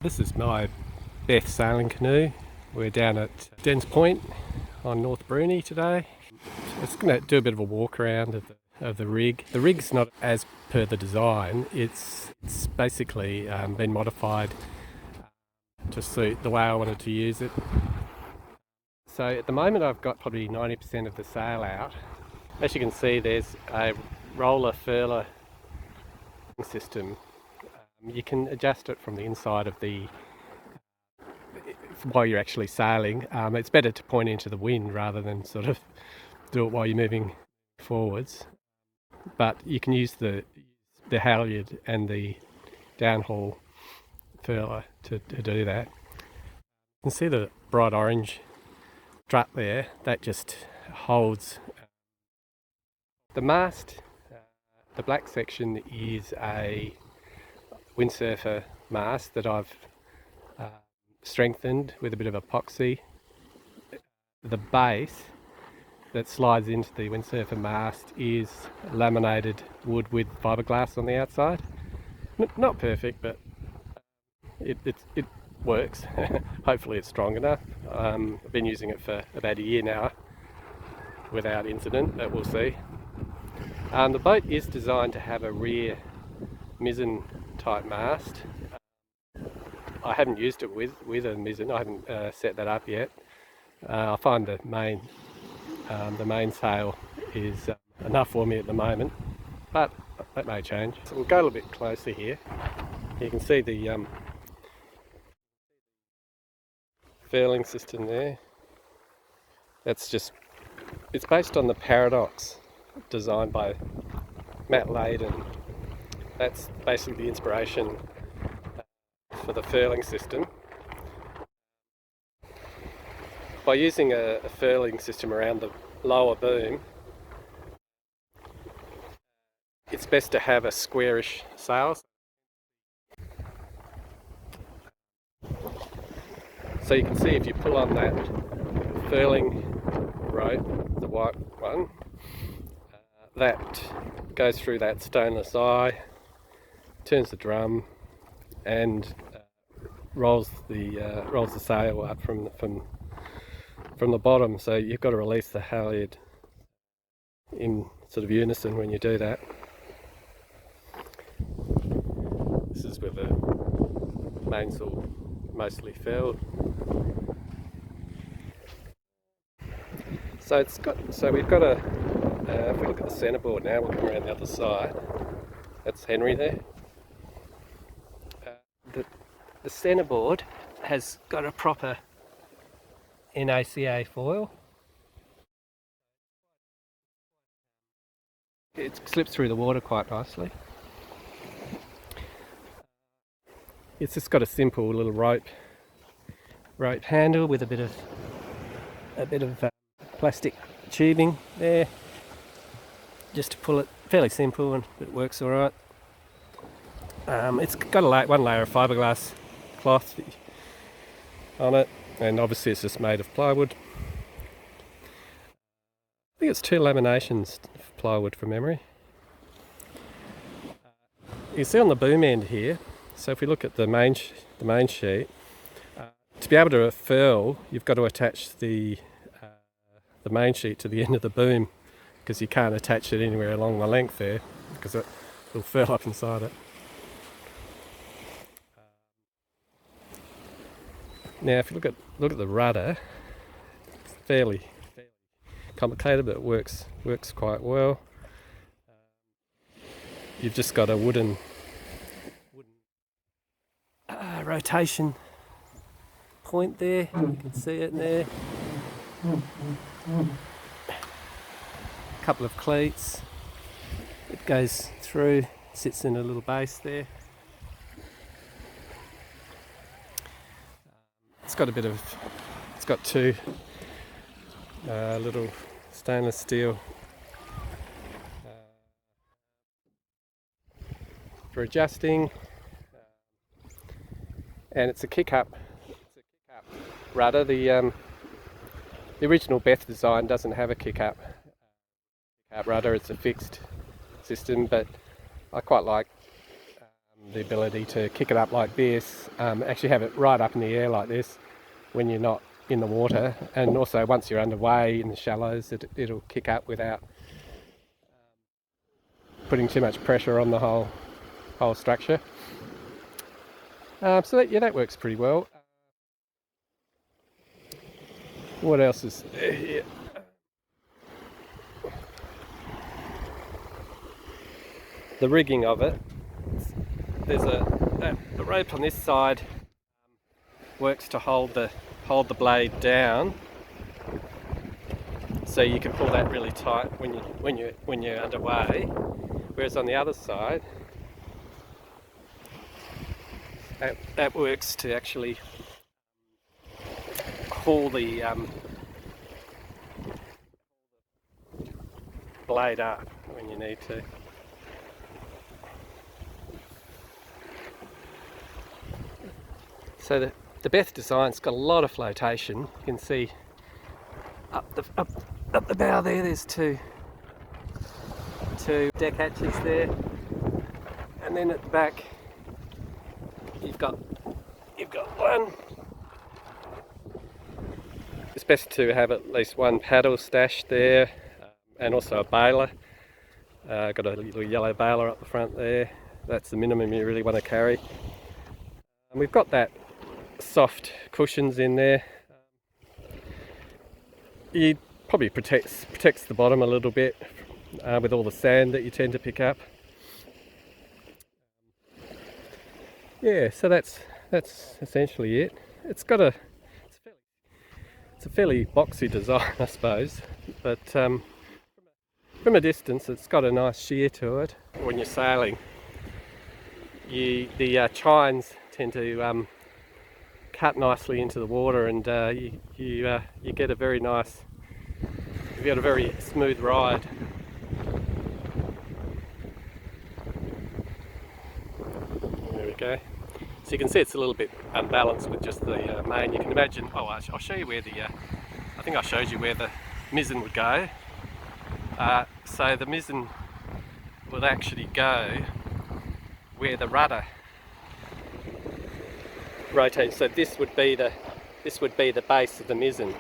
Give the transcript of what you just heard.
This is my Beth Sailing Canoe. We're down at Dens Point on North Bruny today. It's going to do a bit of a walk around of the rig. The rig's not as per the design. It's basically been modified to suit the way I wanted to use it. So at the moment I've got probably 90% of the sail out. As you can see, there's a roller furler system. You can adjust it from the inside of the while you're actually sailing. It's better to point into the wind rather than sort of do it while you're moving forwards. But you can use the halyard and the downhaul furler to do that. You can see the bright orange strut there. That just holds the mast. The black section is a windsurfer mast that I've strengthened with a bit of epoxy. The base that slides into the windsurfer mast is laminated wood with fiberglass on the outside. Not perfect, but it works. Hopefully it's strong enough. I've been using it for about a year now without incident, but we'll see. The boat is designed to have a rear mizzen type mast. I haven't used it with a mizzen. I haven't set that up yet. I find the mainsail is enough for me at the moment, but that may change. So we'll go a little bit closer here. You can see the furling system there. It's based on the Paradox designed by Matt Layden. That's basically the inspiration for the furling system. By using a furling system around the lower boom, it's best to have a squarish sail. So you can see if you pull on that furling rope, the white one, that goes through that stainless eye, turns the drum, and rolls the sail up from the bottom. So you've got to release the halyard in sort of unison when you do that. This is with the mainsail mostly furled. So we've got if we look at the centreboard now, we'll come around the other side. That's Henry there. The centreboard has got a proper NACA foil. It slips through the water quite nicely. It's just got a simple little rope handle with a bit of plastic tubing there, just to pull it. Fairly simple, and it works all right. It's got one layer of fiberglass cloth on it, and obviously it's just made of plywood. I think it's 2 laminations of plywood from memory. You can see on the boom end here, so if we look at the main sheet, to be able to furl, you've got to attach the main sheet to the end of the boom, because you can't attach it anywhere along the length there, because it'll furl up inside it. Now if you look at the rudder, it's fairly complicated, but it works quite well. You've just got a wooden rotation point there. You can see it there. A couple of cleats. It goes through, sits in a little base there. It's got 2 little stainless steel for adjusting, and it's a kick-up rudder. The original Beth design doesn't have a kick-up rudder. It's a fixed system, but I quite like the ability to kick it up like this, actually have it right up in the air like this when you're not in the water, and also once you're underway in the shallows, it'll kick up without putting too much pressure on the whole structure. So that works pretty well. What else is here? The rigging of it, there's the rope on this side works to hold the blade down, so you can pull that really tight when you're underway. Whereas on the other side, that works to actually pull the blade up when you need to. So the Beth design's got a lot of flotation. You can see up the bow there's two deck hatches there, and then at the back you've got one. It's best to have at least one paddle stashed there, and also a baler. Got a little yellow baler up the front there. That's the minimum you really want to carry. And we've got that soft cushions in there. It probably protects the bottom a little bit with all the sand that you tend to pick up. Yeah, so that's essentially it. It's a fairly boxy design, I suppose, but from a distance it's got a nice sheer to it. When you're sailing, the chines tend to cut nicely into the water, and you get a very nice, you've got a very smooth ride. There we go. So you can see it's a little bit unbalanced with just the main. You can imagine, I'll show you where I think I showed you where the mizzen would go. So the mizzen will actually go where the rudder rotates. So this would be the base of the mizzen.